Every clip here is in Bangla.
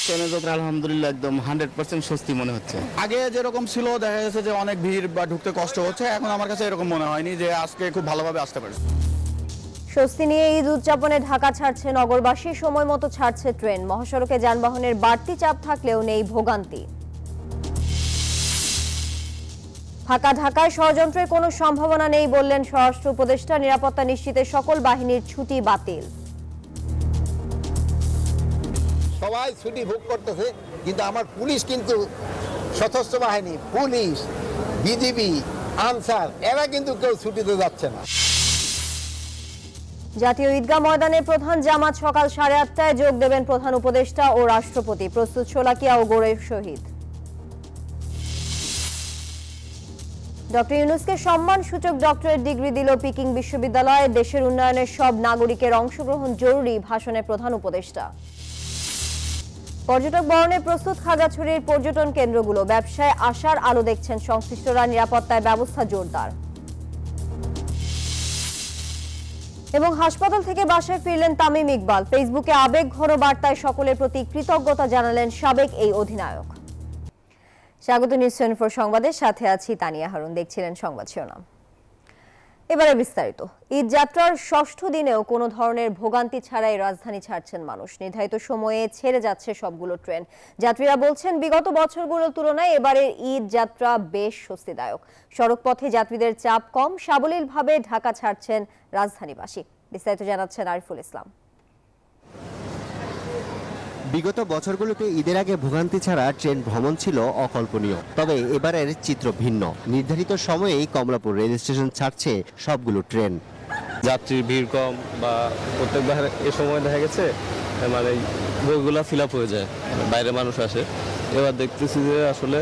ট্রেনের যাত্রা আলহামদুলিল্লাহ একদম 100% স্বস্তি মনে হচ্ছে। আগে যেরকম ছিল দেখা গেছে যে অনেক ভিড় বা ঢুকতে কষ্ট হচ্ছে, এখন আমার কাছে এরকম মনে হয়নি যে আজকে খুব ভালোভাবে আসতে পারছি। স্বস্তি নিয়ে ঈদ উদযাপনে ঢাকা ছাড়ছে নগরবাসী, সময় মতো ছাড়ছে ট্রেন। মহাসড়কে যানবাহনের বাড়তি চাপ থাকলেও নেই ভোগান্তি। ফাঁকা ঢাকায় ষড়যন্ত্রের কোনো সম্ভাবনা নেই বললেন স্বরাষ্ট্র উপদেষ্টা। নিরাপত্তা নিশ্চিতে সকল বাহিনীর ছুটি বাতিল। সবাই ছুটি ভোগ করতেছে, কিন্তু আমার পুলিশ কিন্তু সশস্ত্র বাহিনী, পুলিশ, বিজিবি, আনসার এরা কিন্তু কেউ ছুটিতে যাচ্ছে না। জাতীয় ঈদগাহ ময়দানে প্রধান জামাত সকাল 8:30টায় যোগ দেবেন প্রধান উপদেষ্টা ও রাষ্ট্রপতি। প্রস্তুত শোলাকিয়া ও গোড়ের শহীদ। ডক্টর ইউনূসকে সম্মানসূচক ডক্টরেট ডিগ্রি দিল পিকিং বিশ্ববিদ্যালয়। দেশের উন্নয়নে সব নাগরিকের অংশগ্রহণ জরুরি, ভাষণে প্রধান উপদেষ্টা। পর্যটক বরণে প্রস্তুত খাগড়াছড়ির পর্যটন কেন্দ্রগুলো। ব্যবসায় আশার আলো দেখছেন সংশ্লিষ্টরা। নিরাপত্তায় ব্যবস্থা জোরদার। এবং হাসপাতাল থেকে বাসায় ফিরলেন তামিম ইকবাল। ফেসবুকে আবেগঘন বার্তায় সকলের প্রতি কৃতজ্ঞতা জানালেন সাবেক এই অধিনায়ক। স্বাগত নিউজ 24 সংবাদের সাথে আছি তানিয়া হারুন। দেখছিলেন সংবাদ শিরোনাম, এবারে বিস্তারিত। ঈদ যাত্রার ষষ্ঠ দিনেও কোনো ধরনের ভোগান্তি ছাড়াই রাজধানী ছাড়ছেন মানুষ। নির্ধারিত সময়ে ছেড়ে যাচ্ছে সবগুলো ট্রেন। যাত্রীরা বলছেন বিগত বছরগুলোর তুলনায় এবারের ঈদ যাত্রা বেশ স্বস্তিদায়ক। সড়কপথে যাত্রীদের চাপ কম, সাবলীলভাবে ঢাকা ছাড়ছেন রাজধানীবাসী। বিস্তারিত জানাচ্ছেন আরিফুল ইসলাম। বিগত বছরগুলোতে ঈদের আগে ভোগান্তি ছাড়া ট্রেন ভ্রমণ ছিল অকল্পনীয়, তবে এবারের চিত্র ভিন্ন। নির্ধারিত সময়েই কমলাপুর রেল স্টেশন ছাড়ছে সবগুলো ট্রেন। যাত্রীর ভিড় কম বা প্রত্যেকবার এ সময় দেখা গেছে মানে বইগুলো ফিল আপ হয়ে যায়, বাইরে মানুষ আসে। এবার দেখতেছি যে আসলে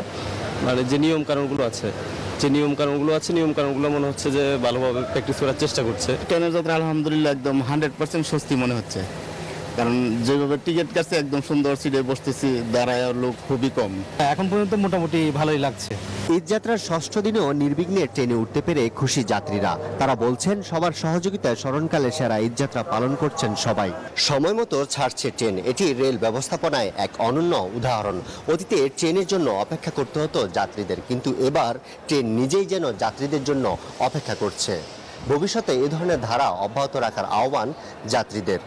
মানে যে নিয়ম কানুনগুলো আছে মনে হচ্ছে যে ভালোভাবে প্র্যাকটিস করার চেষ্টা করছে। ট্রেনের যাত্রা আলহামদুলিল্লাহ একদম 100% স্বস্তি মনে হচ্ছে, কারণ যেভাবে টিকিট কাটছে একদম সুন্দর সিটে বসতেছি, দাঁড়ায় লোক খুবই কম। এখন পর্যন্ত মোটামুটি ভালোই লাগছে। ঈদ যাত্রার ষষ্ঠ দিনেও নির্বিঘ্নে ট্রেনে উঠতে পেরে খুশি যাত্রীরা। তারা বলছেন সবার সহযোগিতায় স্মরণকালে সেরা ঈদ যাত্রা পালন করছেন সবাই। সময় মতো ছাড়ছে ট্রেন, এটি রেল ব্যবস্থাপনায় এক অনন্য উদাহরণ। অতীতে ট্রেনের জন্য অপেক্ষা করতে হতো যাত্রীদের, কিন্তু এবার ট্রেন নিজেই যেন যাত্রীদের জন্য অপেক্ষা করছে। ভবিষ্যতে এ ধরনের ধারা অব্যাহত রাখার আহ্বান যাত্রীদের।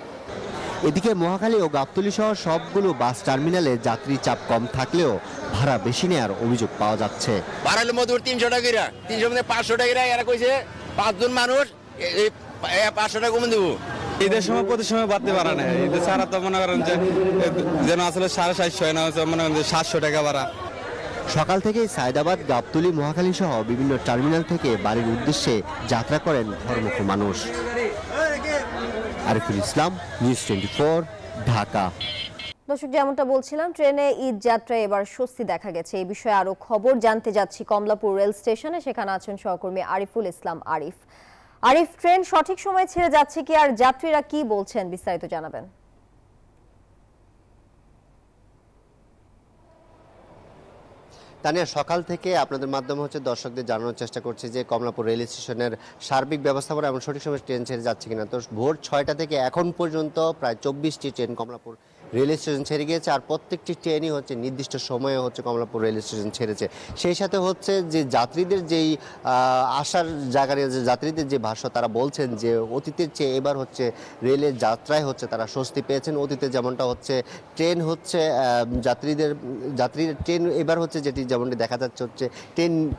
এদিকে মহাখালী ও গাবতলী সহ সবগুলো বাস টার্মিনালে যাত্রী চাপ কম থাকলেও ভাড়া বেশি নেওয়ার অভিযোগ পাওয়া যাচ্ছে। ভাড়ালে মধুর 300 টাকা, 300 মধ্যে 500 টাকা। এরা কইছে 5 জন মানুষ 500 টাকা কমে দেবো। ঈদের সময় প্রতি সময় বাড়তে পারে না, ঈদের ছাড়া তো মনে করেন যে যেন আসলে 750 হয় না, মনে করেন 700 টাকা ভাড়া। সকাল থেকেই সায়দাবাদ, গাবতলী, মহাখালী সহ বিভিন্ন টার্মিনাল থেকে বাড়ির উদ্দেশ্যে যাত্রা করেন ঘরমুখী মানুষ। আরিফুল ইসলাম, নিউজ 24, ঢাকা। দর্শক, যেমনটা বলছিলাম, ট্রেনে ঈদ যাত্রায় এবার স্বস্তি দেখা গেছে। এই বিষয়ে আরো খবর জানতে যাচ্ছি কমলাপুর রেল স্টেশনে। সেখানে আছেন সহকর্মী আরিফুল ইসলাম। আরিফ, ট্রেন সঠিক সময় ছেড়ে যাচ্ছে কি, আর যাত্রীরা কি বলছেন, বিস্তারিত জানাবেন। তানিয়া, সকাল থেকে আপনাদের মাধ্যমে দর্শকদের জানানোর চেষ্টা করছি যে কমলাপুর রেল স্টেশনের সার্বিক ব্যবস্থাপনা এবং সঠিক সময় ট্রেন ছেড়ে যাচ্ছে কিনা। তো ভোর 6টা থেকে এখন পর্যন্ত প্রায় 24টি ট্রেন কমলাপুর রেল স্টেশন ছেড়ে গিয়েছে, আর প্রত্যেকটি ট্রেনই নির্দিষ্ট সময়ে কমলাপুর রেল স্টেশন ছেড়েছে। সেই সাথে যে যাত্রীদের যেই আসার জায়গায় যে যাত্রীদের যে ভাষ্য, তারা বলছেন যে অতীতের চেয়ে এবার রেলের যাত্রায় তারা স্বস্তি পেয়েছেন। অতীতে যেমনটা ট্রেন যাত্রীদের ট্রেন এবার যেটি যেমনটি দেখা যাচ্ছে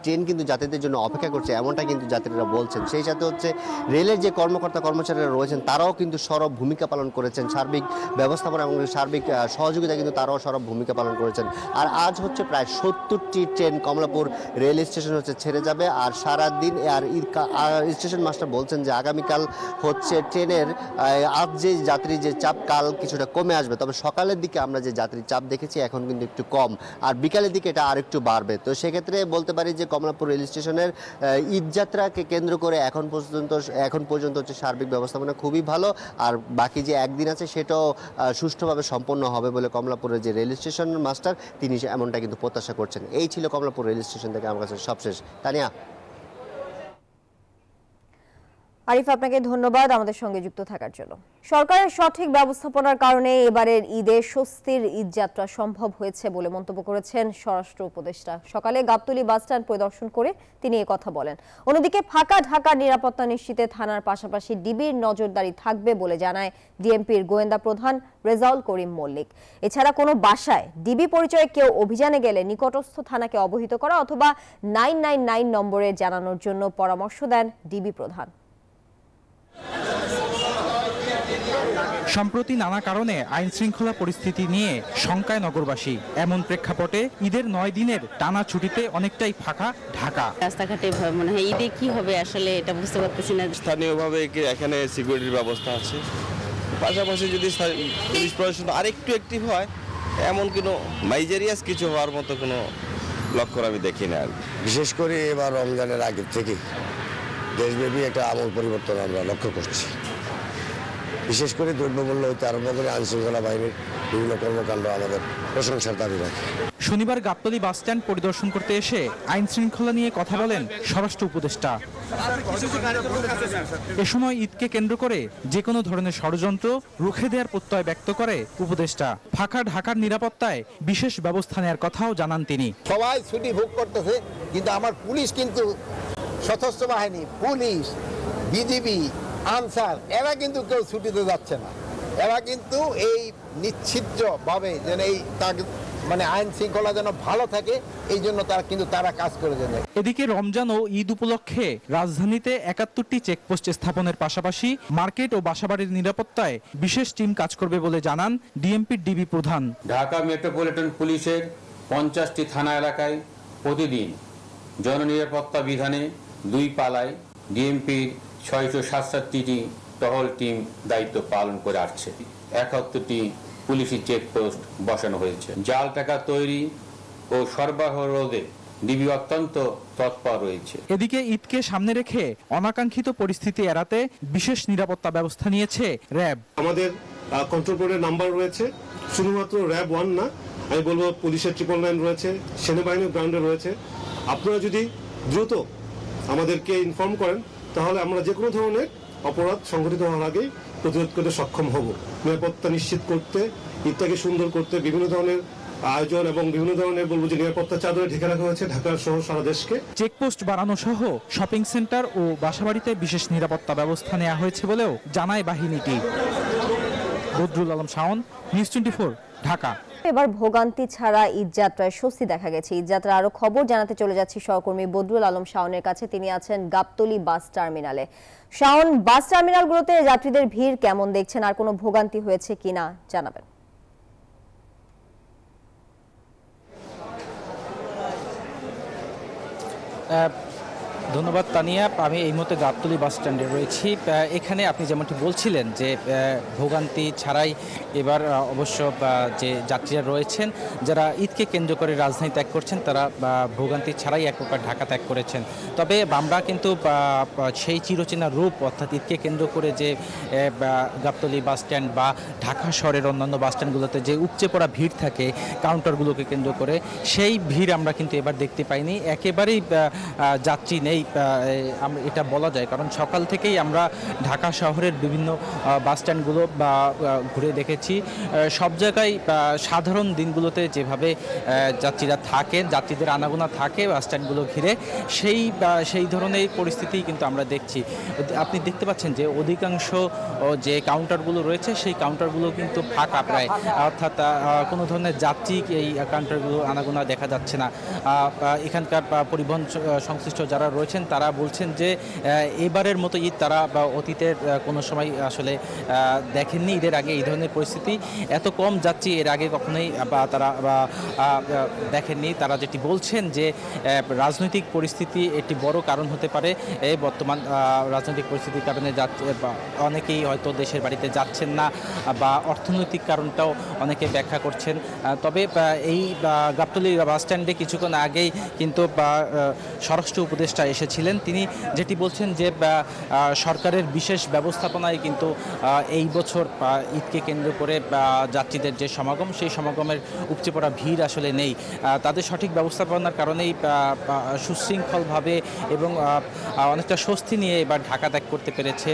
ট্রেন কিন্তু যাত্রীদের জন্য অপেক্ষা করছে, এমনটা কিন্তু যাত্রীরা বলছেন। সেই সাথে রেলের যে কর্মকর্তা কর্মচারীরা রয়েছেন তারাও কিন্তু সরব ভূমিকা পালন করেছেন। সার্বিক ব্যবস্থাপনা এবং সার্বিক সহযোগিতা কিন্তু তারাও সরব ভূমিকা পালন করেছেন। আর আজ প্রায় 70টি ট্রেন কমলাপুর রেল স্টেশন ছেড়ে যাবে। আর সারাদিন স্টেশন মাস্টার বলছেন যে আগামীকাল ট্রেনের আজ যে যাত্রী যে চাপ কাল কিছুটা কমে আসবে, তবে সকালের দিকে আমরা যে যাত্রীর চাপ দেখেছি এখন কিন্তু একটু কম, আর বিকালের দিকে এটা আরেকটু বাড়বে। তো সেক্ষেত্রে বলতে পারি যে কমলাপুর রেল স্টেশনের ঈদযাত্রাকে কেন্দ্র করে এখন পর্যন্ত সার্বিক ব্যবস্থাপনা খুবই ভালো। আর বাকি যে একদিন আছে সেটাও সুষ্ঠুভাবে সম্পন্ন হবে বলে কমলাপুরের যে রেল স্টেশন মাস্টার তিনি এমনটা কিন্তু প্রত্যাশা করছেন। এই ছিল কমলাপুর রেল স্টেশন থেকে আমার কাছে সবশেষ। তানিয়া। আরিফ, আপনাকে ধন্যবাদ আমাদের সঙ্গে যুক্ত থাকার জন্য। সরকারের সঠিক ব্যবস্থাপনার কারণে এবারের ঈদে স্বস্তির ঈদযাত্রা সম্ভব হয়েছে বলে মন্তব্য করেছেন স্বরাষ্ট্র উপদেষ্টা। সকালে গাবতলী বাসস্ট্যান্ড পরিদর্শন করে তিনি কথা বলেন। অন্যদিকে ফাঁকা ঢাকার নিরাপত্তা নিশ্চিতে থানার পাশাপাশি ডিবির নজরদারি থাকবে বলে জানায় ডিএমপির গোয়েন্দা প্রধান রেজাউল করিম মল্লিক। এছাড়া কোনো বাসায় ডিবি পরিচয়ে কেউ অভিযানে গেলে নিকটস্থ থানাকে অবহিত করা অথবা 999 নম্বরে জানানোর জন্য পরামর্শ দেন ডিবি প্রধান। সম্প্রতি নানা কারণে আইন শৃঙ্খলা পরিস্থিতি নিয়ে শঙ্কায় নগরবাসী। এমন প্রেক্ষাপটে ঈদের 9 দিনের টানা ছুটিতে অনেকটাই ফাঁকা ঢাকা। রাস্তাঘাটে মনে হয় ঈদে কি হবে আসলে এটা বুঝতে পারতেছি না। স্থানীয়ভাবে এখানে সিকিউরিটির ব্যবস্থা আছে, পাশাপাশি যদি পুলিশ প্রশাসন আরেকটু অ্যাক্টিভ হয় এমন কোনো মাইজেরিয়াস কিছু হওয়ার মতো কোনো লক্ষণ আমি দেখি না। বিশেষ করে এবার রমজানের আগের থেকে দেশব্যাপী একটা আমূল পরিবর্তন আমরা লক্ষ্য করছি। বিশেষ করে দ্রব্যমূল্য হইতে আরম্ভ করে আইনশৃঙ্খলা বাহিনীর বিভিন্ন কর্মকাণ্ড আমাদের প্রশংসার দাবি রাখে। শনিবার গাবতলী বাসস্ট্যান্ড পরিদর্শন করতে এসে আইন শৃঙ্খলা নিয়ে কথা বলেন স্বরাষ্ট্র উপদেষ্টা। এ সময় ঈদকে কেন্দ্র করে যে কোনো ধরনের ষড়যন্ত্র রুখে দেওয়ার প্রত্যয় ব্যক্ত করে উপদেষ্টা। ফাঁকা ঢাকার নিরাপত্তায় বিশেষ ব্যবস্থা নেওয়ার কথাও জানান তিনি। সবাই ছুটি ভোগ করতেছে, কিন্তু আমার পুলিশ কিন্তু সশস্ত্র বাহিনী, পুলিশ, বিজিবি, আনসার এরা কিন্তু কেউ ছুটিতে যাচ্ছে না। এরা কিন্তু এই নিশ্চিতভাবে যেন এই মানে আইন শৃঙ্খলা যেন ভালো থাকে এই জন্য তারা কাজ করে যাবে। এদিকে রমজান ও ঈদ উপলক্ষে রাজধানীতে 71টি চেকপোস্ট স্থাপনের পাশাপাশি মার্কেট ও বাসাবাড়ির নিরাপত্তায় বিশেষ টিম কাজ করবে বলে জানান ডিএমপির ডিবি প্রধান। ঢাকা মেট্রোপলিটন পুলিশের 50টি থানা এলাকায় প্রতিদিন জননিরাপত্তা বিধানে 2 পালায় ডিএমপির 667টি টহল টিম দায়িত্ব পালন করে আসছে। 71টি পুলিশি চেকপোস্ট বসানো হয়েছে। জাল টাকা তৈরি ও সরবরাহ রোধে ডিবি অত্যন্ত তৎপর রয়েছে। এদিকে ঈদকে সামনে রেখে অনাকাঙ্ক্ষিত পরিস্থিতি এড়াতে বিশেষ নিরাপত্তা ব্যবস্থা নিয়েছে র্যাব। আমাদের কন্ট্রোল বোর্ডের নাম্বার রয়েছে, শুধুমাত্র র্যাব 1 না, আমি বলবো পুলিশের 999 রয়েছে, সেনাবাহিনীর গ্রাউন্ডে রয়েছে। আপনারা যদি দ্রুত আমাদেরকে ইনফর্ম করেন তাহলে আমরা যে কোনো ধরনের অপরাধ সংঘটিত হওয়ার আগেই প্রতিরোধ করতে সক্ষম হব। নিরাপত্তা নিশ্চিত করতে, ঈদটাকে সুন্দর করতে বিভিন্ন ধরনের আয়োজন এবং বিভিন্ন ধরনের বলবো যে নিরাপত্তা চাদরে ঢেকে রাখা হয়েছে ঢাকা সহ সারা দেশকে। চেকপোস্ট বাড়ানো সহ শপিং সেন্টার ও বাসাবাড়িতে বিশেষ নিরাপত্তা ব্যবস্থা নেওয়া হয়েছে বলেও জানায় বাহিনীটি। বদরুল আলম শাওন, নিউজ 24, ঢাকা। এবার ভোগান্তি ছাড়া ঈদযাত্রায় স্বস্তি দেখা গেছে। ঈদযাত্রা আরো খবর জানাতে চলে যাচ্ছি সহকর্মী বদরুল আলম শাওনের কাছে। তিনি আছেন গাবতলী বাস টার্মিনালে। শাওন, বাস টার্মিনালগুলোতে যাত্রীদের ভিড় কেমন দেখছেন, আর কোনো ভোগান্তি হয়েছে কিনা জানাবেন। ধন্যবাদ তানিয়া। আমি এই মুহূর্তে গাবতলী বাস স্ট্যান্ডে রয়েছি। এখানে আপনি যেমনটি বলছিলেন যে ভোগান্তি ছাড়াই এবার অবশ্য যে যাত্রীরা রয়েছেন যারা ঈদকে কেন্দ্র করে রাজধানী ত্যাগ করছেন তারা ভোগান্তি ছাড়াই এক প্রকার ঢাকা ত্যাগ করেছেন। তবে আমরা কিন্তু সেই চিরচেনা রূপ অর্থাৎ ঈদকে কেন্দ্র করে যে গাবতলী বাস স্ট্যান্ড বা ঢাকা শহরের অন্যান্য বাস স্ট্যান্ডগুলোতে যে উপচে পড়া ভিড় থাকে কাউন্টারগুলোকে কেন্দ্র করে, সেই ভিড় আমরা কিন্তু এবার দেখতে পাইনি। একেবারেই যাত্রী নেই এটা বলা যায়, কারণ সকাল থেকেই আমরা ঢাকা শহরের বিভিন্ন বাস স্ট্যান্ডগুলো ঘুরে দেখেছি। সব জায়গায় সাধারণ দিনগুলোতে যেভাবে যাত্রীরা থাকেন, যাত্রীদের আনাগোনা থাকে বাস স্ট্যান্ডগুলো ঘিরে, সেই ধরনের পরিস্থিতি কিন্তু আমরা দেখছি। আপনি দেখতে পাচ্ছেন যে অধিকাংশ যে কাউন্টারগুলো রয়েছে সেই কাউন্টারগুলো কিন্তু ফাঁকা প্রায়, অর্থাৎ কোনো ধরনের যাত্রী এই কাউন্টারগুলো আনাগোনা দেখা যাচ্ছে না। এখানকার পরিবহন সংশ্লিষ্ট যারা রয়েছেন তারা বলছেন যে এবারের মতো ঈদ তারা অতীতের কোনো সময় আসলে দেখেননি। ঈদের আগে এই ধরনের পরিস্থিতি, এত কম যাত্রী এর আগে কখনোই তারা দেখেননি। তারা যেটি বলছেন যে রাজনৈতিক পরিস্থিতি একটি বড় কারণ হতে পারে। বর্তমান রাজনৈতিক পরিস্থিতির কারণে অনেকেই হয়তো দেশের বাড়িতে যাচ্ছেন না, বা অর্থনৈতিক কারণটাও অনেকে ব্যাখ্যা করছেন। তবে এই গাবতলী বাস স্ট্যান্ডে কিছুক্ষণ আগেই কিন্তু স্বরাষ্ট্র উপদেষ্টা এসেছিলেন। তিনি যেটি বলছেন যে সরকারের বিশেষ ব্যবস্থাপনায় কিন্তু এই বছর ঈদকে কেন্দ্র করে যাত্রীদের যে সমাগম, সেই সমাগমের উপচে পড়া ভিড় আসলে নেই। তাদের সঠিক ব্যবস্থাপনার কারণেই সুশৃঙ্খলভাবে এবং অনেকটা স্বস্তি নিয়ে এবার ঢাকা ত্যাগ করতে পেরেছে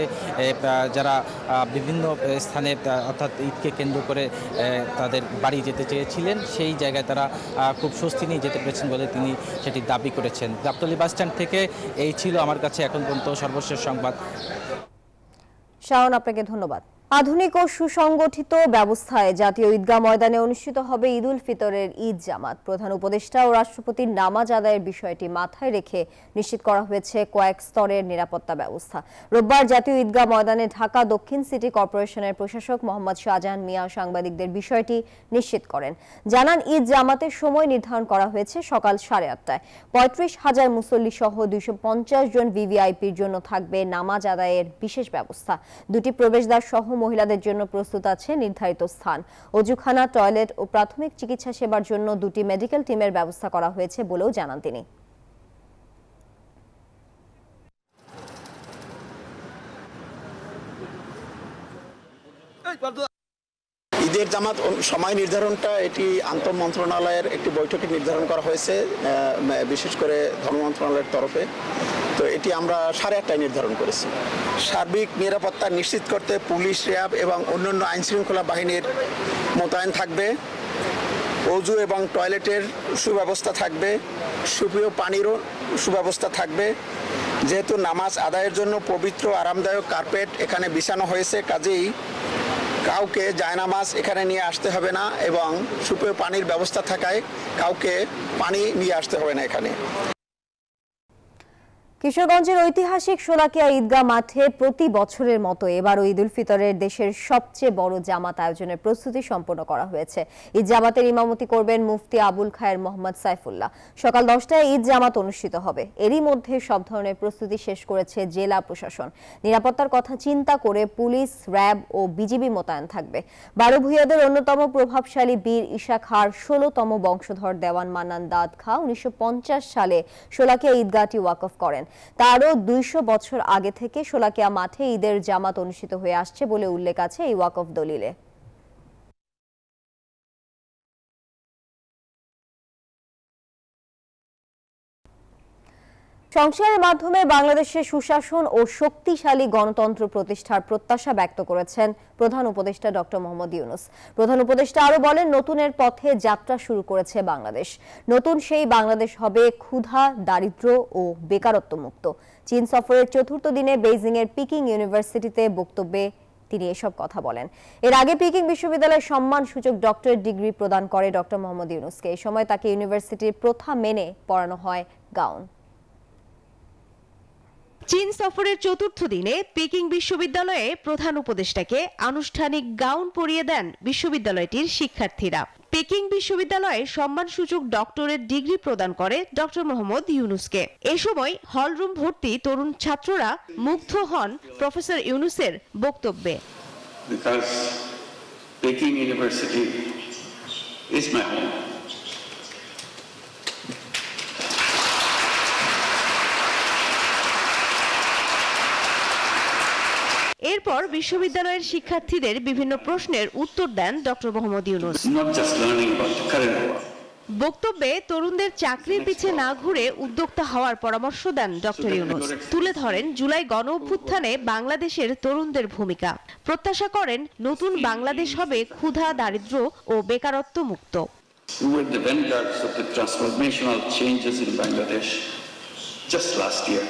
যারা বিভিন্ন স্থানে অর্থাৎ ঈদকে কেন্দ্র করে তাদের বাড়ি যেতে চেয়েছিলেন, সেই জায়গায় তারা খুব স্বস্তি নিয়ে যেতে পেরেছেন বলে তিনি সেটি দাবি করেছেন। গাবতলী বাসস্ট্যান্ড থেকে এই ছিল আমার কাছে এখন পর্যন্ত সর্বশেষ সংবাদ। শাওন, আপনাকে ধন্যবাদ। আধুনিক ও সুসংগঠিত ব্যবস্থায় জাতীয় ঈদগাহ ময়দানে অনুষ্ঠিত হবে ঈদ উল ফিতরের ঈদ জামাত। প্রধান উপদেষ্টা ও রাষ্ট্রপতির নামাজ আদায়ের বিষয়টি মাথায় রেখে নিশ্চিত করা হয়েছে কয়েক স্তরের নিরাপত্তা ব্যবস্থা। রোববার জাতীয় ঈদগাহ ময়দানে ঢাকা দক্ষিণ সিটি কর্পোরেশনের প্রশাসক মোহাম্মদ শাহজাহান মিয়া সাংবাদিকদের বিষয়টি নিশ্চিত করেন। জানান, ঈদ জামাতের সময় নির্ধারণ করা হয়েছে সকাল 8:30টায়। 35,000 মুসল্লি সহ 250 জন ভিভিআইপির জন্য থাকবে নামাজ আদায়ের বিশেষ ব্যবস্থা। দুটি প্রবেশদ্বার সহ মহিলাদের জন্য প্রস্তুত আছে নির্ধারিত স্থান। অজুখানা, টয়লেট ও প্রাথমিক চিকিৎসা সেবার জন্য দুটি মেডিকেল টিমের ব্যবস্থা করা হয়েছে বলেও জানান তিনি। ঈদের জামাত সময় নির্ধারণটা এটি আন্তঃ মন্ত্রণালয়ের একটি বৈঠকে নির্ধারণ করা হয়েছে, বিশেষ করে ধর্ম মন্ত্রণালয়ের তরফে। তো এটি আমরা 8:30টায় নির্ধারণ করেছি। সার্বিক নিরাপত্তা নিশ্চিত করতে পুলিশ, র্যাব এবং অন্যান্য আইনশৃঙ্খলা বাহিনীর মোতায়েন থাকবে। অজু এবং টয়লেটের সুব্যবস্থা থাকবে, সুপেয় পানিরও সুব্যবস্থা থাকবে। যেহেতু নামাজ আদায়ের জন্য পবিত্র আরামদায়ক কার্পেট এখানে বিছানো হয়েছে, কাজেই কাউকে জায়নামাজ এখানে নিয়ে আসতে হবে না এবং সুপেয় পানির ব্যবস্থা থাকায় কাউকে পানি নিয়ে আসতে হবে না এখানে। কিশোরগঞ্জের ঐতিহাসিক শোলাকিয়া ঈদগাহ মাঠে প্রতি বছরের মতো এবারও ঈদ উল ফিতরের দেশের সবচেয়ে বড় জামাত আয়োজনের প্রস্তুতি সম্পন্ন করা হয়েছে। ঈদ জামাতের ইমামতি করবেন মুফতি আবুল খায়ের মোহাম্মদ সাইফুল্লাহ। সকাল 10টায় ঈদ জামাত অনুষ্ঠিত হবে। এরই মধ্যে সব ধরনের প্রস্তুতি শেষ করেছে জেলা প্রশাসন। নিরাপত্তার কথা চিন্তা করে পুলিশ, র্যাব ও বিজিবি মোতায়েন থাকবে। বারো ভূঁইয়াদের অন্যতম প্রভাবশালী বীর ঈশা খাঁর 16তম বংশধর দেওয়ান মান্নান দাদ খাঁ 1950 সালে শোলাকিয়া ঈদগাহটি ওয়াকফ করেন। তারও 200 বছর আগে থেকে শোলাকিয়া মাঠে ঈদের জামাত অনুষ্ঠিত হয়ে আসছে বলে উল্লেখ আছে এই ওয়াকফ দলিলে। সংস্কারের মাধ্যমে বাংলাদেশে সুশাসন ও শক্তিশালী গণতন্ত্র প্রতিষ্ঠার প্রত্যাশা ব্যক্ত করেছেন প্রধান উপদেষ্টা ডক্টর মোহাম্মদ ইউনূস। প্রধান উপদেষ্টা আরো বলেন, নতুনের পথে যাত্রা শুরু করেছে বাংলাদেশ। নতুন সেই বাংলাদেশ হবে ক্ষুধা, দারিদ্র্য ও বেকারত্ব মুক্ত। চীন সফরের 4র্থ দিনে বেইজিং এর পিকিং ইউনিভার্সিটিতে বক্তব্যে তিনি এসব কথা বলেন। এর আগে পিকিং বিশ্ববিদ্যালয়ের সম্মানসূচক ডক্টরেট ডিগ্রি প্রদান করে ডক্টর মোহাম্মদ ইউনূসকে। এই সময় তাকে ইউনিভার্সিটির প্রথা মেনে পড়ানো হয় গাউন। চীন সফরের 4র্থ দিনে পেকিং বিশ্ববিদ্যালয়ে প্রধান উপদেষ্টাকে আনুষ্ঠানিক গাউন পরিয়ে দেন বিশ্ববিদ্যালয়টির শিক্ষার্থীরা। পেকিং বিশ্ববিদ্যালয়ে সম্মানসূচক ডক্টরেট ডিগ্রি প্রদান করে ডক্টর মোহাম্মদ ইউনূসকে। এ সময় হলরুম ভর্তি তরুণ ছাত্ররা মুগ্ধ হন প্রফেসর ইউনূসের বক্তব্যে। Because Peking University is my home. এরপর বিশ্ববিদ্যালয়ের শিক্ষার্থীদের বিভিন্ন প্রশ্নের উত্তর দেন ডক্টর মোহাম্মদ ইউনূস। বক্তব্যে তরুণদের চাকরির পিছে না ঘুরে উদ্যোক্তা হওয়ার পরামর্শ দেন ডক্টর ইউনূস। তুলে ধরেন জুলাই গণ অভ্যুত্থানে বাংলাদেশের তরুণদের ভূমিকা। প্রত্যাশা করেন নতুন বাংলাদেশ হবে ক্ষুধা, দারিদ্র্য ও বেকারত্ব মুক্ত। We were the vanguards of the transformational changes in Bangladesh just last year.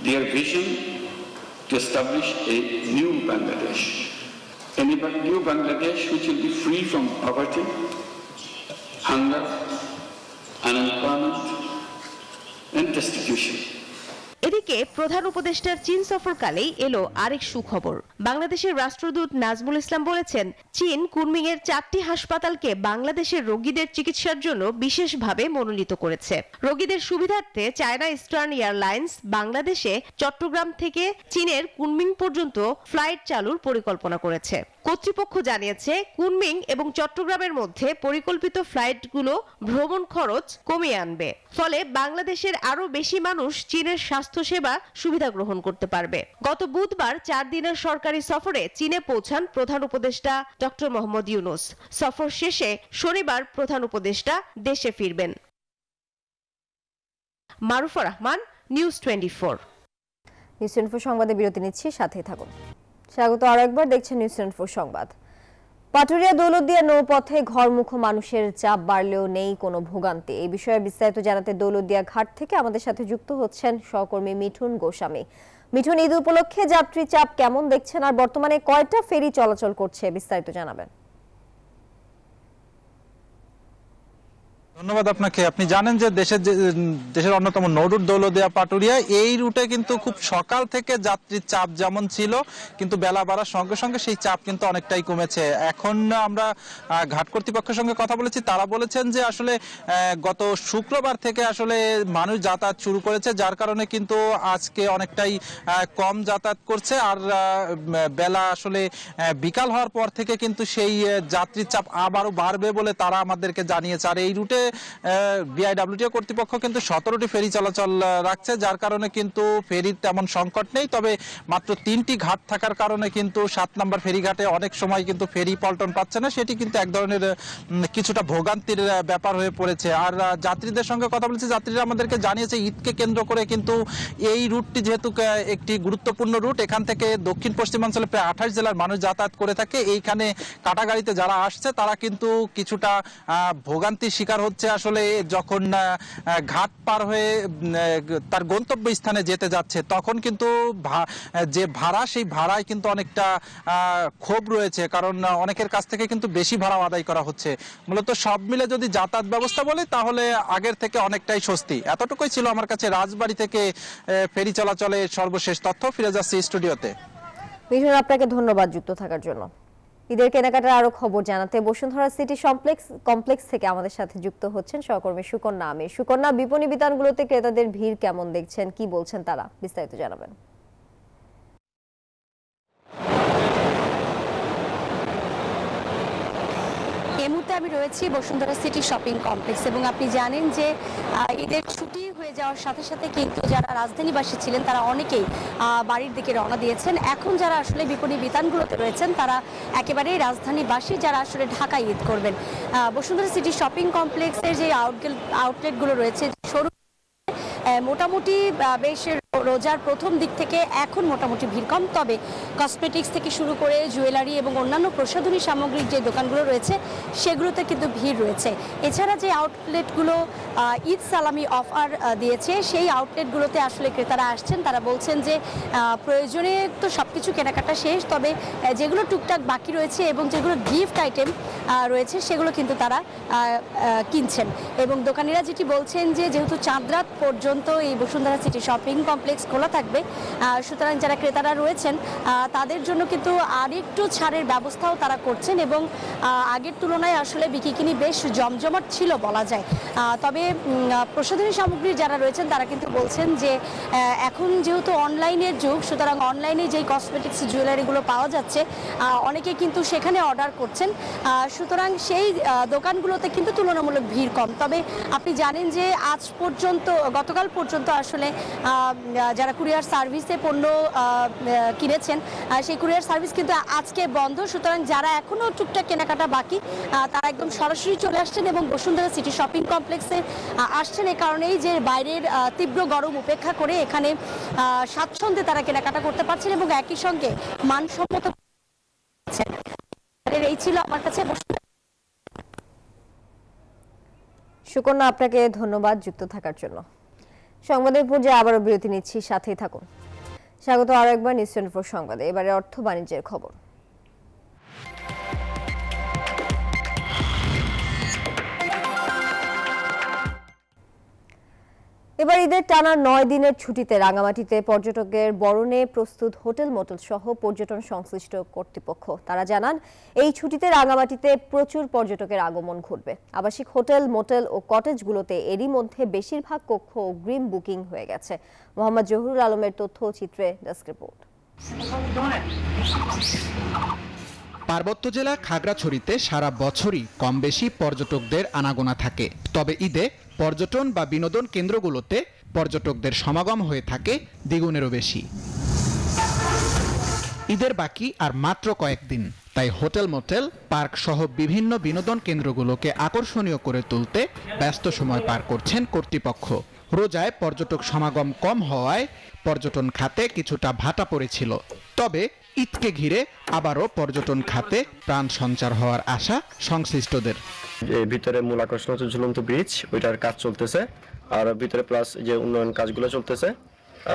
Their vision to establish a new Bangladesh, a new Bangladesh which will be free from poverty, hunger, unemployment, and destitution. এদিকে প্রধান উপদেষ্টার চীন সফরকালেই এলো আরেক সুখবর। বাংলাদেশের রাষ্ট্রদূত নাজমুল ইসলাম বলেছেন, চীন কুনমিং এর 4টি হাসপাতালকে বাংলাদেশের রোগীদের চিকিৎসার জন্য বিশেষভাবে মনোনীত করেছে। রোগীদের সুবিধার্থে চায়না ইস্টার্ন এয়ারলাইন্স বাংলাদেশে চট্টগ্রাম থেকে চীনের কুনমিং পর্যন্ত ফ্লাইট চালুর পরিকল্পনা করেছে। কর্তৃপক্ষ জানিয়েছে কুনমিং এবং চট্টগ্রামের মধ্যে পরিকল্পিত ফ্লাইটগুলো ভ্রমণ খরচ কমিয়ে আনবে, ফলে বাংলাদেশের আরো বেশি মানুষ চীনের স্বাস্থ্যসেবা সুবিধা গ্রহণ করতে পারবে। গত বুধবার 4 দিনের সরকারি সফরে চীনে পৌঁছান প্রধান উপদেষ্টা ডক্টর মোহাম্মদ ইউনূস। সফর শেষে শনিবার প্রধান উপদেষ্টা দেশে ফিরবেন। মারুফা রহমান, নিউজ 24। নিউজ 24 সংবাদে বিরতি নিচ্ছি, সাথেই থাকুন। স্বাগত আরো একবার, দেখছেন নিউজ 24 সংবাদ। পাটুরিয়া দৌলতদিয়া নৌপথে ঘরমুখো মানুষের চাপ বাড়লেও নেই কোনো ভোগান্তি। এই বিষয়ে বিস্তারিত জানাতে দৌলতদিয়া ঘাট থেকে আমাদের সাথে যুক্ত হচ্ছেন সহকর্মী মিঠুন গোস্বামী। মিঠুন, ঈদ উপলক্ষে যাত্রী চাপ কেমন দেখছেন আর বর্তমানে কয়টা ফেরি চলাচল করছে, বিস্তারিত জানাবেন। ধন্যবাদ আপনাকে। আপনি জানেন যে দেশের অন্যতম নৌরুট দৌলতদিয়া পাটুরিয়া, এই রুটে কিন্তু খুব সকাল থেকে যাত্রীর চাপ যেমন ছিল, কিন্তু বেলা বাড়ার সঙ্গে সঙ্গে সেই চাপ কিন্তু অনেকটাই কমেছে। এখন আমরা ঘাট কর্তৃপক্ষের সঙ্গে কথা বলেছি, তারা বলেছেন যে আসলে গত শুক্রবার থেকে আসলে মানুষ যাতায়াত শুরু করেছে, যার কারণে কিন্তু আজকে অনেকটাই কম যাতায়াত করছে। আর বেলা আসলে বিকাল হওয়ার পর থেকে কিন্তু সেই যাত্রীর চাপ আবারও বাড়বে বলে তারা আমাদেরকে জানিয়েছে। আর এই রুটে বিআইডব্লিউটিও কর্তৃপক্ষ কিন্তু 17টি ফেরি চলাচল রাখছে, যার কারণে কিন্তু ফেরির তেমন সংকট নেই। তবে মাত্র 3টি ঘাট থাকার কারণে কিন্তু 7 নম্বর ফেরিঘাটে অনেক সময় কিন্তু ফেরি পল্টন পাচ্ছে না, সেটি কিন্তু এক ধরনের কিছুটা ভোগান্তির ব্যাপার হয়ে পড়েছে। আর যাত্রীদের সঙ্গে কথা বলেছে, যাত্রীরা আমাদেরকে জানিয়েছে ঈদকে কেন্দ্র করে কিন্তু এই রুটটি যেহেতু একটি গুরুত্বপূর্ণ রুট, এখান থেকে দক্ষিণ পশ্চিমাঞ্চলে প্রায় 28 জেলার মানুষ যাতায়াত করে থাকে। এইখানে কাটাগাড়িতে যারা আসছে তারা কিন্তু কিছুটা ভোগান্তির শিকার হচ্ছে আসলে যখন ঘাট পার হয়ে তার গন্তব্য স্থানে যেতে যাচ্ছে, তখন কিন্তু যে ভাড়া, সেই ভাড়ায় কিন্তু অনেকটা ক্ষোভ রয়েছে, কারণ অনেকের কাছ থেকে কিন্তু বেশি ভাড়া আদায় করা হচ্ছে। মূলত সব মিলে যদি যাতায়াত ব্যবস্থা বলি তাহলে আগের থেকে অনেকটাই স্বস্তি। এতটুকুই ছিল আমার কাছে রাজবাড়ী থেকে ফেরি চলাচলের সর্বশেষ তথ্য। ফিরে যাচ্ছি স্টুডিওতে। মিঠুন, আপনাকে ধন্যবাদ যুক্ত থাকার জন্য। ঈদের কেনাকাটার আরো খবর জানাতে বসুন্ধরা সিটি কমপ্লেক্স থেকে আমাদের সাথে যুক্ত হচ্ছেন সহকর্মী সুকন্যা আমির। সুকন্যা, বিপণী বিতানগুলোতে ক্রেতাদের ভিড় কেমন দেখছেন, কি বলছেন তারা, বিস্তারিত জানাবেন। এই মুহূর্তে আমি রয়েছি বসুন্ধরা সিটি শপিং কমপ্লেক্স এবং আপনি জানেন যে ঈদের ছুটি হয়ে যাওয়ার সাথে সাথে কিন্তু যারা রাজধানীবাসী ছিলেন তারা অনেকেই বাড়ির দিকে রওনা দিয়েছেন। এখন যারা আসলে বিপণী বিতানগুলোতে রয়েছেন তারা একেবারেই রাজধানীবাসী, যারা আসলে ঢাকায় ঈদ করবেন। বসুন্ধরা সিটি শপিং কমপ্লেক্সের যে আউটলেটগুলো রয়েছে, শোরুম মোটামুটি বেশ রোজার প্রথম দিক থেকে এখন মোটামুটি ভিড় কম, তবে কসমেটিক্স থেকে শুরু করে জুয়েলারি এবং অন্যান্য প্রসাধনী সামগ্রিক যে দোকানগুলো রয়েছে সেগুলোতে কিন্তু ভিড় রয়েছে। এছাড়া যে আউটলেটগুলো ঈদ সালামি অফার দিয়েছে সেই আউটলেটগুলোতে আসলে ক্রেতারা আসছেন, তারা বলছেন যে প্রয়োজনে তো সব কিছু কেনাকাটা শেষ, তবে যেগুলো টুকটাক বাকি রয়েছে এবং যেগুলো গিফট আইটেম রয়েছে সেগুলো কিন্তু তারা কিনছেন। এবং দোকানিরা যেটি বলছেন যে যেহেতু চাঁদ রাত পর্যন্ত এই বসুন্ধরা সিটি শপিং কমপ্লেক্স খোলা থাকবে, সুতরাং যারা ক্রেতারা রয়েছেন তাদের জন্য কিন্তু আরেকটু ছাড়ের ব্যবস্থাও তারা করছেন এবং আগের তুলনায় আসলে বিকিকিনি বেশ জমজমাট ছিল বলা যায়। তবে প্রসাধনী সামগ্রী যারা রয়েছেন তারা কিন্তু বলছেন যে এখন যেহেতু অনলাইনের যুগ, সুতরাং অনলাইনে যেই কসমেটিক্স জুয়েলারিগুলো পাওয়া যাচ্ছে অনেকে কিন্তু সেখানে অর্ডার করছেন, সুতরাং সেই দোকানগুলোতে কিন্তু তুলনামূলক ভিড় কম। তবে আপনি জানেন যে আজ পর্যন্ত, গতকাল পর্যন্ত আসলে যারা কুরিয়ার সার্ভিসে পণ্য কিনেছেন সেই কুরিয়ার সার্ভিস কিন্তু আজকে বন্ধ, সুতরাং যারা এখনও টুকটাক কেনাকাটা বাকি তারা একদম সরাসরি চলে আসছেন এবং বসুন্ধরা সিটি শপিং কমপ্লেক্সে আসছেন। এ কারণেই যে বাইরের তীব্র গরম উপেক্ষা করে এখানে স্বাচ্ছন্দ্যে তারা কেনাকাটা করতে পারছেন এবং একই সঙ্গে মানসম্মত। এই ছিল আমার কাছে। সুকন্যা, আপনাকে ধন্যবাদ যুক্ত থাকার জন্য। সংবাদের পর্যায়ে আবারও বিরতি নিচ্ছি, সাথেই থাকুন। স্বাগত আরো একবার নিউজ 24 সংবাদে। এবারে অর্থ বাণিজ্যের খবর। এবার ঈদের টানা 9 দিনের ছুটিতে রাঙামাটিতে পর্যটকের বরণে প্রস্তুত হোটেল মোটেল সহ পর্যটন সংশ্লিষ্ট কর্তৃপক্ষ। তারা জানান এই ছুটিতে রাঙামাটিতে প্রচুর পর্যটকের আগমন ঘটবে। আবাসিক হোটেল মোটেল ও কটেজগুলোতে এরই মধ্যে বেশিরভাগ কক্ষ অগ্রিম বুকিং হয়ে গেছে। মোহাম্মদ জহুরুল আলমের তথ্য চিত্রে ডেস্ক রিপোর্ট। পার্বত্য জেলা খাগড়াছড়িতে সারা বছরই কম বেশি পর্যটকদের আনাগোনা থাকে, তবে ঈদে পর্যটন বা বিনোদন কেন্দ্রগুলোতে পর্যটকদের সমাগম হয়ে থাকে দ্বিগুণেরও বেশি। ঈদের বাকি আর মাত্র কয়েকদিন, তাই হোটেল মোটেল পার্ক সহ বিভিন্ন বিনোদন কেন্দ্রগুলোকে আকর্ষণীয় করে তুলতে ব্যস্ত সময় পার করছেন কর্তৃপক্ষ। রোজায় পর্যটক সমাগম কম হওয়ায় পর্যটন খাতে কিছুটা ভাটা পড়েছিল, তবে ঈদকে ঘিরে আবারও পর্যটন খাতে প্রাণ সঞ্চার হওয়ার আশা সংশ্লিষ্টদের। ভিতরে মূল আকর্ষণ হচ্ছে ঝুলন্ত ব্রিজ, ওইটার কাজ চলতেছে, আর ভিতরে প্লাস যে উন্নয়ন কাজগুলো চলতেছে।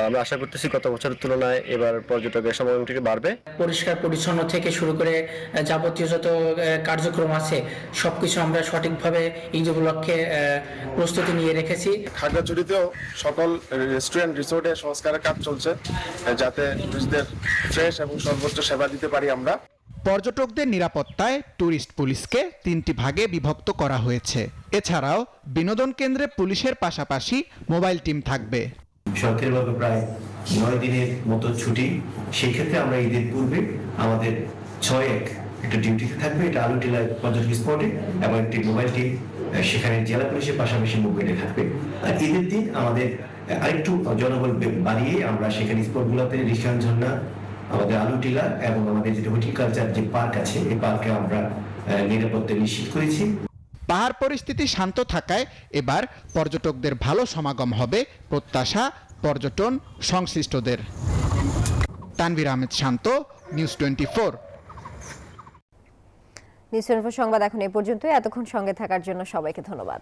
আমরা আশা করতেছি গত বছরের তুলনায় এবার পর্যটকের সমাগমটি বাড়বে। পরিষ্কার পরিচ্ছন্ন থেকে শুরু করে যাবতীয় যত কার্যক্রম আছে সবকিছু আমরা সঠিকভাবে ঈদ উপলক্ষে প্রস্তুতি নিয়ে রেখেছি। খাগড়াছড়িতেও সকল রেস্টুরেন্ট রিসোর্টে সংস্কারের কাজ চলছে, যাতে টুরিস্টদের ফ্রেশ এবং সর্বোচ্চ সেবা দিতে পারি আমরা। পর্যটকদের নিরাপত্তায় ট্যুরিস্ট পুলিশকে 3টি ভাগে বিভক্ত করা হয়েছে। এছাড়াও বিনোদন কেন্দ্রে পুলিশের পাশাপাশি মোবাইল টিম থাকবে। সরকারিভাবে প্রায় 9 দিনের মতো ছুটি, সেই ক্ষেত্রে আমরা ঈদের পূর্বে আমাদের 6-1 একটা ডিউটিতে থাকবে, এটা আলুটিলা পর্যটন স্পটে, এবং একটি মোবাইল টিম সেখানে জেলা পুলিশের পাশাপাশি মুভমেন্টে থাকবে। আর ঈদের দিন আমাদের আরেকটু জনবল বাড়িয়ে আমরা সেখানে স্পটগুলোতে রিশান ঝর্ণা, আমাদের আলুটিলা এবং আমাদের যে হর্টিকালচার যে পার্ক আছে, এই পার্কে আমরা নিরাপত্তা নিশ্চিত করেছি। পাহাড় পরিস্থিতি শান্ত থাকায় এবার পর্যটকদের ভালো সমাগম হবে প্রত্যাশা পর্যটন সংশ্লিষ্টদের। তানভীর আহমেদ শান্ত, নিউজ 24। নিউজ 24 সংবাদ এখন এই পর্যন্তই। এতক্ষণ সঙ্গে থাকার জন্য সবাইকে ধন্যবাদ।